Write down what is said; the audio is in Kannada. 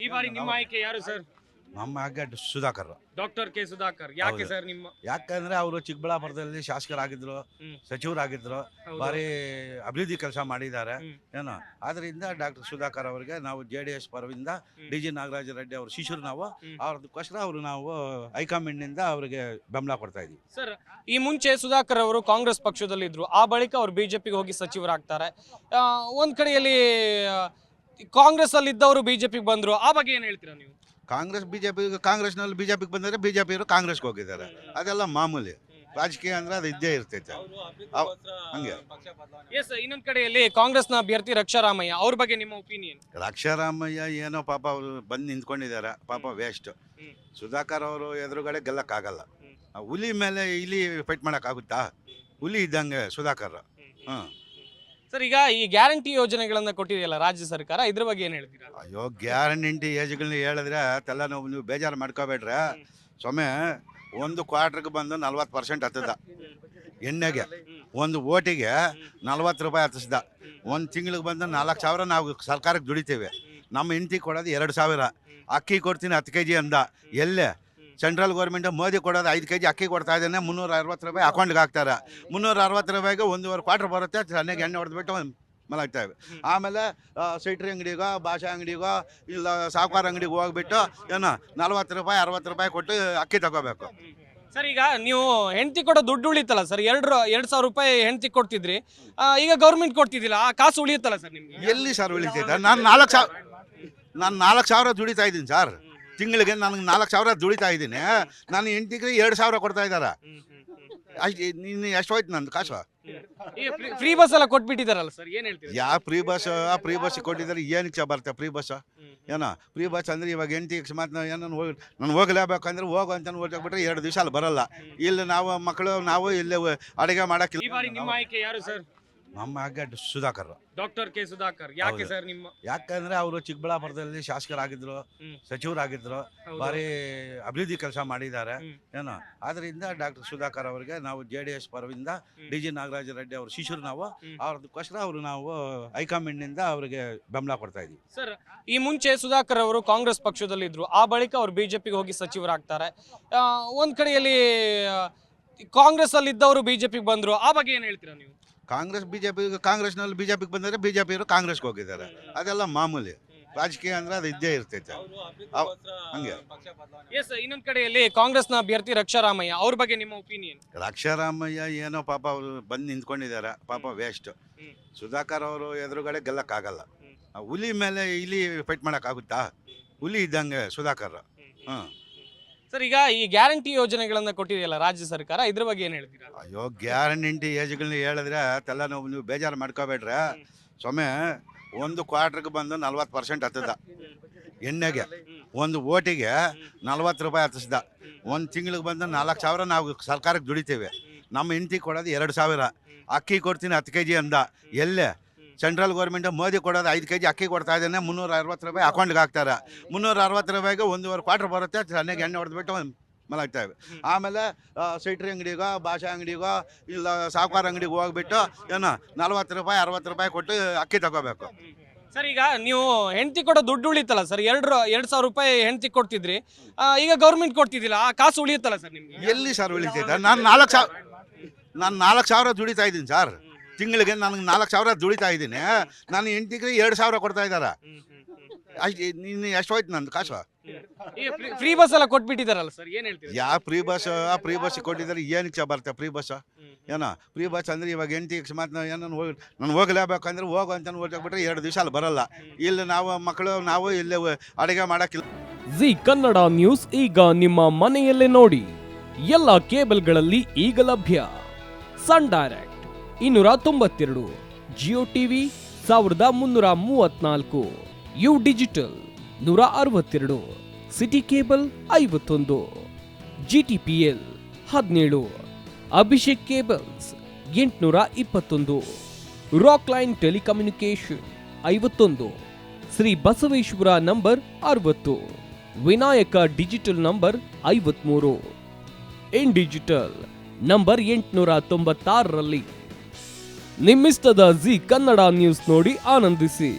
ಈ ಬಾರಿ ನಿಮ್ಮ ಆಯ್ಕೆ ಯಾರು ಸರ್? ನಮ್ಮ ಆಯ್ಕೆ ಸುಧಾಕರ್. Doctor K Sudhakar. ಯಾಕೆ ಸರ್ ನಿಮ್ಮ? ಯಾಕಂದ್ರೆ ಅವರು ಚಿಕ್ಕಬಳ್ಳಾಪುರದಲ್ಲಿ ಶಾಸಕರಾಗಿದ್ರು, ಸಚಿವರಾಗಿದ್ರು, ಭಾರಿ ಅಭಿವೃದ್ಧಿ ಕೆಲಸ ಮಾಡಿದ್ದಾರೆ ಏನೋ. ಆದ್ರಿಂದ ಡಾಕ್ಟರ್ ಸುಧಾಕರ್ ಅವರಿಗೆ ನಾವು JDS ಪರದಿಂದ DG ನಾಗರಾಜ ರೆಡ್ಡಿ ಅವ್ರ ಶಿಷ್ಯರು ನಾವು, ಅವ್ರದಕ್ಕೋಸ್ಕರ ಅವರು ನಾವು ಹೈಕಮಾಂಡ್ ನಿಂದ ಅವರಿಗೆ ಬೆಂಬಲ ಕೊಡ್ತಾ ಇದೀವಿ ಸರ್. ಈ ಮುಂಚೆ ಸುಧಾಕರ್ ಅವರು ಕಾಂಗ್ರೆಸ್ ಪಕ್ಷದಲ್ಲಿದ್ರು, ಆ ಬಳಿಕ ಅವರು ಬಿಜೆಪಿಗೆ ಹೋಗಿ ಸಚಿವರಾಗ್ತಾರೆ. ಒಂದ್ ಕಡೆಯಲ್ಲಿ ಕಾಂಗ್ರೆಸ್ ಅಲ್ಲಿ ಇದ್ದವರು ಬಿಜೆಪಿಗೆ ಬಂದ್ರು, ಆ ಬಗ್ಗೆ ಏನ್ ಹೇಳ್ತೀರಾ ನೀವು? ಕಾಂಗ್ರೆಸ್ ಕಾಂಗ್ರೆಸ್ನಲ್ಲಿ ಬಿಜೆಪಿಗೆ ಬಂದರೆ ಬಿಜೆಪಿಯವರು ಕಾಂಗ್ರೆಸ್ಗೆ ಹೋಗಿದ್ದಾರೆ. ಅದೆಲ್ಲ ಮಾಮೂಲಿ ರಾಜಕೀಯ ಅಂದ್ರೆ ಅದು ಇದ್ದೇ ಇರ್ತೈತೆ ಹಂಗೆ. ಎಸ್, ಇನ್ನೊಂದ್ ಕಡೆಯಲ್ಲಿ ಕಾಂಗ್ರೆಸ್ನ ಅಭ್ಯರ್ಥಿ ರಕ್ಷಾರಾಮಯ್ಯ ಅವ್ರ ಬಗ್ಗೆ ನಿಮ್ಮ ಒಪಿನಿಯನ್? ರಕ್ಷಾರಾಮಯ್ಯ ಏನೋ ಪಾಪ ಅವರು ಬಂದು ನಿಂತ್ಕೊಂಡಿದ್ದಾರೆ, ಪಾಪ ವೇಸ್ಟ್. ಸುಧಾಕರ್ ಅವರು ಎದುರುಗಡೆ ಗೆಲ್ಲಕ್ಕಾಗಲ್ಲ. ಹುಲಿ ಮೇಲೆ ಇಲಿ ಫೈಟ್ ಮಾಡೋಕ್ಕಾಗುತ್ತಾ? ಹುಲಿ ಇದ್ದಂಗೆ ಸುಧಾಕರ್. ಸರ್, ಈಗ ಈ ಗ್ಯಾರಂಟಿ ಯೋಜನೆಗಳನ್ನ ಕೊಟ್ಟಿದೆಯಲ್ಲ ರಾಜ್ಯ ಸರ್ಕಾರ, ಇದ್ರ ಬಗ್ಗೆ ಏನ್ ಹೇಳ್ತೀರಾ? ಅಯ್ಯೋ, ಗ್ಯಾರಂಟಿ ಏಜ್ಗಳನ್ನ ಹೇಳಿದ್ರೆ ಅದೆಲ್ಲ ನೀವು ಬೇಜಾರು ಮಾಡ್ಕೋಬೇಡ್ರೆ. ಸೊಮ್ಮೆ ಒಂದು ಕ್ವಾರ್ಟರ್ಗೆ ಬಂದು 40% ಹತ್ತದ ಎಣ್ಣೆಗೆ, ಒಂದು ಓಟಿಗೆ 40 ರೂಪಾಯಿ ಹತ್ತಿಸ್ದ. ಒಂದು ತಿಂಗಳಿಗೆ ಬಂದು 4,000 ನಾವು ಸರ್ಕಾರಕ್ಕೆ ದುಡಿತೇವೆ. ನಮ್ಮ ಹೆಂಡತಿ ಕೊಡೋದು 2,000. ಅಕ್ಕಿ ಕೊಡ್ತೀನಿ 10 kg ಅಂದ. ಎಲ್ಲೇ ಸೆಂಟ್ರಲ್ ಗೌರ್ಮೆಂಟ್ ಮೋದಿ ಕೊಡೋದು 5 kg ಅಕ್ಕಿ ಕೊಡ್ತಾ ಇದ್ದಾನೆ. 360 ರೂಪಾಯಿ ಅಕೌಂಟ್ಗೆ ಹಾಕ್ತಾರೆ. 360 ರೂಪಾಯಿಗೆ 1.25 ಕ್ವಾರ್ಟರ್ ಬರುತ್ತೆ. ಚೆನ್ನಾಗಿ ಎಣ್ಣೆ ಹೊಡೆದ್ಬಿಟ್ಟು ಮಲಗ್ತಾಯಿವೆ. ಆಮೇಲೆ ಸೈಟ್ರಿ ಅಂಗಡಿಗೋ, ಭಾಷಾ ಅಂಗಡಿಗೋ, ಇಲ್ಲ ಸಾವುಕಾರ ಅಂಗಡಿಗೆ ಹೋಗ್ಬಿಟ್ಟು ಏನೋ 40 ರೂಪಾಯಿ 60 ರೂಪಾಯಿ ಕೊಟ್ಟು ಅಕ್ಕಿ ತಗೋಬೇಕು. ಸರ್, ಈಗ ನೀವು ಹೆಂಡತಿ ಕೊಡೋ ದುಡ್ಡು ಉಳಿತಲ್ಲ ಸರ್, 2,000 ರೂಪಾಯಿ ಹೆಂಡತಿ ಕೊಡ್ತಿದ್ರಿ, ಈಗ ಗೌರ್ಮೆಂಟ್ ಕೊಡ್ತಿದ್ದಿಲ್ಲ, ಆ ಕಾಸು ಉಳಿಯುತ್ತಲ್ಲ ಸರ್ ನಿಮ್ಗೆ? ಎಲ್ಲಿ ಸರ್ ಉಳಿತೈತೆ? ನಾನು 4,000 ದುಡಿತಾ ಇದ್ದೀನಿ ಸರ್. ತಿಂಗಳಿಗೆ ನನಗೆ 4,000 ದುಡಿತಾ ಇದ್ದೀನಿ. ನಾನು ಹೆಂಡತಿಗೆ 2,000 ಕೊಡ್ತಾ ಇದ್ದಾರೆ. ಅಷ್ಟು ನೀನು ಎಷ್ಟು ಹೋಯ್ತು ನಂದು ಕಾಸು? ಫ್ರೀ ಬಸ್ ಎಲ್ಲ ಕೊಟ್ಬಿಟ್ಟಿದಾರಲ್ಲ ಸರ್, ಏನ್ ಹೇಳ್ತೀವಿ? ಯಾವ ಫ್ರೀ ಬಸ್ ಕೊಟ್ಟಿದ್ದಾರೆ? ಏನಕ್ಕೆ ಬರುತ್ತೆ ಫ್ರೀ ಬಸ್? ಏನೋ ಫ್ರೀ ಬಸ್ ಅಂದ್ರೆ ಇವಾಗ ಹೆಂಡತಿ ಅಕಸ್ಮಾತ್ ನಾನು ಹೋಗಲೇಬೇಕಂದ್ರೆ ಹೋಗು ಅಂತ ಹೋಗ್ಬಿಟ್ರೆ 2 ದಿವಸ ಅಲ್ಲಿ ಬರಲ್ಲ. ಇಲ್ಲಿ ನಾವು ಮಕ್ಕಳು ನಾವು ಇಲ್ಲಿ ಅಡುಗೆ ಮಾಡೋಕ್ಕಿಲ್ಲ. ಈ ಬಾರಿ ನಿಮ್ಮ ಆಯ್ಕೆ ಯಾರು ಸರ್? ನಮ್ಮ ಆಯ್ಕೆ ಸುಧಾಕರ್. Doctor K Sudhakar. ಯಾಕೆ ಸರ್ ನಿಮ್ಮ? ಯಾಕಂದ್ರೆ ಅವರು ಚಿಕ್ಕಬಳ್ಳಾಪುರದಲ್ಲಿ ಶಾಸಕರಾಗಿದ್ರು, ಸಚಿವರಾಗಿದ್ರು, ಭಾರಿ ಅಭಿವೃದ್ಧಿ ಕೆಲಸ ಮಾಡಿದ್ದಾರೆ ಏನೋ. ಆದ್ರಿಂದ ಡಾಕ್ಟರ್ ಸುಧಾಕರ್ ಅವರಿಗೆ ನಾವು JDS ಪರದಿಂದ DG ನಾಗರಾಜ ರೆಡ್ಡಿ ಅವ್ರ ಶಿಷ್ಯರು ನಾವು, ಅವ್ರದಕ್ಕೋಸ್ಕರ ಅವರು ನಾವು ಹೈಕಮಾಂಡ್ ನಿಂದ ಅವರಿಗೆ ಬೆಂಬಲ ಕೊಡ್ತಾ ಇದೀವಿ ಸರ್. ಈ ಮುಂಚೆ ಸುಧಾಕರ್ ಅವರು ಕಾಂಗ್ರೆಸ್ ಪಕ್ಷದಲ್ಲಿದ್ರು, ಆ ಬಳಿಕ ಅವರು ಬಿಜೆಪಿಗೆ ಹೋಗಿ ಸಚಿವರಾಗ್ತಾರೆ. ಒಂದ್ ಕಡೆಯಲ್ಲಿ ಕಾಂಗ್ರೆಸ್ ಅಲ್ಲಿ ಇದ್ದವರು ಬಿಜೆಪಿಗೆ ಬಂದ್ರು, ಆ ಬಗ್ಗೆ ಏನ್ ಹೇಳ್ತೀರಾ ನೀವು? ಕಾಂಗ್ರೆಸ್ನಲ್ಲಿ ಬಿಜೆಪಿಗೆ ಬಂದರೆ ಬಿಜೆಪಿಯವರು ಕಾಂಗ್ರೆಸ್ಗೆ ಹೋಗಿದ್ದಾರೆ. ಅದೆಲ್ಲ ಮಾಮೂಲಿ ರಾಜಕೀಯ ಅಂದ್ರೆ ಅದು ಇದ್ದೇ ಇರ್ತೈತೆ ಹಂಗೆ. ಎಸ್, ಇನ್ನೊಂದ್ ಕಡೆಯಲ್ಲಿ ಕಾಂಗ್ರೆಸ್ನ ಅಭ್ಯರ್ಥಿ ರಕ್ಷಾರಾಮಯ್ಯ ಅವ್ರ ಬಗ್ಗೆ ನಿಮ್ಮ ಒಪಿನಿಯನ್? ರಕ್ಷಾರಾಮಯ್ಯ ಏನೋ ಪಾಪ ಅವರು ಬಂದು ನಿಂತ್ಕೊಂಡಿದ್ದಾರೆ, ಪಾಪ ವೇಸ್ಟ್. ಸುಧಾಕರ್ ಅವರು ಎದುರುಗಡೆ ಗೆಲ್ಲಕ್ಕಾಗಲ್ಲ. ಹುಲಿ ಮೇಲೆ ಇಲಿ ಫೈಟ್ ಮಾಡೋಕ್ಕಾಗುತ್ತಾ? ಹುಲಿ ಇದ್ದಂಗೆ ಸುಧಾಕರ್. ಸರ್, ಈಗ ಈ ಗ್ಯಾರಂಟಿ ಯೋಜನೆಗಳನ್ನ ಕೊಟ್ಟಿದೆಯಲ್ಲ ರಾಜ್ಯ ಸರ್ಕಾರ, ಇದ್ರ ಬಗ್ಗೆ ಏನ್ ಹೇಳ್ತೀರಾ? ಅಯ್ಯೋ, ಗ್ಯಾರಂಟಿ ಏಜ್ಗಳನ್ನ ಹೇಳಿದ್ರೆ ಅದೆಲ್ಲ ನೀವು ಬೇಜಾರು ಮಾಡ್ಕೋಬೇಡ್ರೆ. ಸೊಮ್ಮೆ ಒಂದು ಕ್ವಾರ್ಟರ್ಗೆ ಬಂದು 40% ಹತ್ತದ ಎಣ್ಣೆಗೆ, ಒಂದು ಓಟಿಗೆ 40 ರೂಪಾಯಿ ಹತ್ತಿಸ್ದ. ಒಂದು ತಿಂಗಳಿಗೆ ಬಂದು 4,000 ನಾವು ಸರ್ಕಾರಕ್ಕೆ ದುಡಿತೇವೆ. ನಮ್ಮ ಹೆಂಡತಿ ಕೊಡೋದು 2,000. ಅಕ್ಕಿ ಕೊಡ್ತೀನಿ 10 kg ಅಂದ. ಎಲ್ಲೇ ಸೆಂಟ್ರಲ್ ಗೌರ್ಮೆಂಟ್ ಮೋದಿ ಕೊಡೋದು 5 kg ಅಕ್ಕಿ ಕೊಡ್ತಾ ಇದ್ದಾನೆ. 360 ರೂಪಾಯಿ ಅಕೌಂಟ್ಗೆ ಹಾಕ್ತಾರೆ. 360 ರೂಪಾಯಿಗೆ 1.25 ಕ್ವಾರ್ಟರ್ ಬರುತ್ತೆ. ಚೆನ್ನಾಗಿ ಎಣ್ಣೆ ಹೊಡೆದ್ಬಿಟ್ಟು ಮಲಗ್ತಾಯಿವೆ. ಆಮೇಲೆ ಸೈಟ್ರಿ ಅಂಗಡಿಗೋ, ಭಾಷಾ ಅಂಗಡಿಗೋ, ಇಲ್ಲ ಸಾವುಕಾರ ಅಂಗಡಿಗೆ ಹೋಗ್ಬಿಟ್ಟು ಏನೋ 40 ರೂಪಾಯಿ 60 ರೂಪಾಯಿ ಕೊಟ್ಟು ಅಕ್ಕಿ ತಗೋಬೇಕು. ಸರ್, ಈಗ ನೀವು ಹೆಂಡತಿ ಕೊಡೋ ದುಡ್ಡು ಉಳಿತಲ್ಲ ಸರ್, 2,000 ರೂಪಾಯಿ ಹೆಂಡತಿ ಕೊಡ್ತಿದ್ರಿ, ಈಗ ಗೌರ್ಮೆಂಟ್ ಕೊಡ್ತಿದ್ದಿಲ್ಲ, ಆ ಕಾಸು ಉಳಿಯುತ್ತಲ್ಲ ಸರ್ ನಿಮ್ಗೆ? ಎಲ್ಲಿ ಸರ್ ಉಳಿತೈತೆ? ನಾನು 4,000 ದುಡಿತಾ ಇದ್ದೀನಿ ಸರ್. ತಿಂಗಳಿಗೆ ನನಗೆ 4,000 ದುಡಿತಾ ಇದ್ದೀನಿ. ನಾನು ಹೆಂಡತಿಗೆ 2,000 ಕೊಡ್ತಾ ಇದ್ದಾರೆ. ಅಷ್ಟು ನೀನು ಎಷ್ಟು ಹೋಯ್ತು ನಂದು ಕಾಸು? ಫ್ರೀ ಬಸ್ ಎಲ್ಲ ಕೊಟ್ಬಿಟ್ಟಿದಾರಲ್ಲ ಸರ್, ಏನ್ ಹೇಳ್ತೀವಿ? ಯಾವ ಫ್ರೀ ಬಸ್ ಕೊಟ್ಟಿದ್ದಾರೆ? ಏನಕ್ಕೆ ಬರುತ್ತೆ ಫ್ರೀ ಬಸ್? ಏನೋ ಫ್ರೀ ಬಸ್ ಅಂದ್ರೆ ಇವಾಗ ಹೆಂಡತಿ ಅಕಸ್ಮಾತ್ ನಾನು ಹೋಗಲೇಬೇಕಂದ್ರೆ ಹೋಗು ಅಂತ ಹೋಗ್ಬಿಟ್ರೆ 2 ದಿವಸ ಅಲ್ಲಿ ಬರಲ್ಲ. ಇಲ್ಲಿ ನಾವು ಮಕ್ಕಳು ನಾವು ಇಲ್ಲಿ ಅಡುಗೆ ಮಾಡೋಕ್ಕಿಲ್ಲ. ಜಿ ಕನ್ನಡ ನ್ಯೂಸ್ ಈಗ ನಿಮ್ಮ ಮನೆಯಲ್ಲೇ ನೋಡಿ. ಎಲ್ಲ ಕೇಬಲ್ಗಳಲ್ಲಿ ಈಗ ಲಭ್ಯ. Sun Direct 292, Jio TV 1334, U digital 162, city cable 51, GTPL 17, Abhishek cables 821, Rockline telecommunication 51, Shri Basaveshwara number 60, Vinayaka digital number 53, in digital number 896ರಲ್ಲಿ. ನಿಮ್ಮಿಸ್ತದ ಜಿ ಕನ್ನಡ ನ್ಯೂಸ್ ನೋಡಿ ಆನಂದಿಸಿ.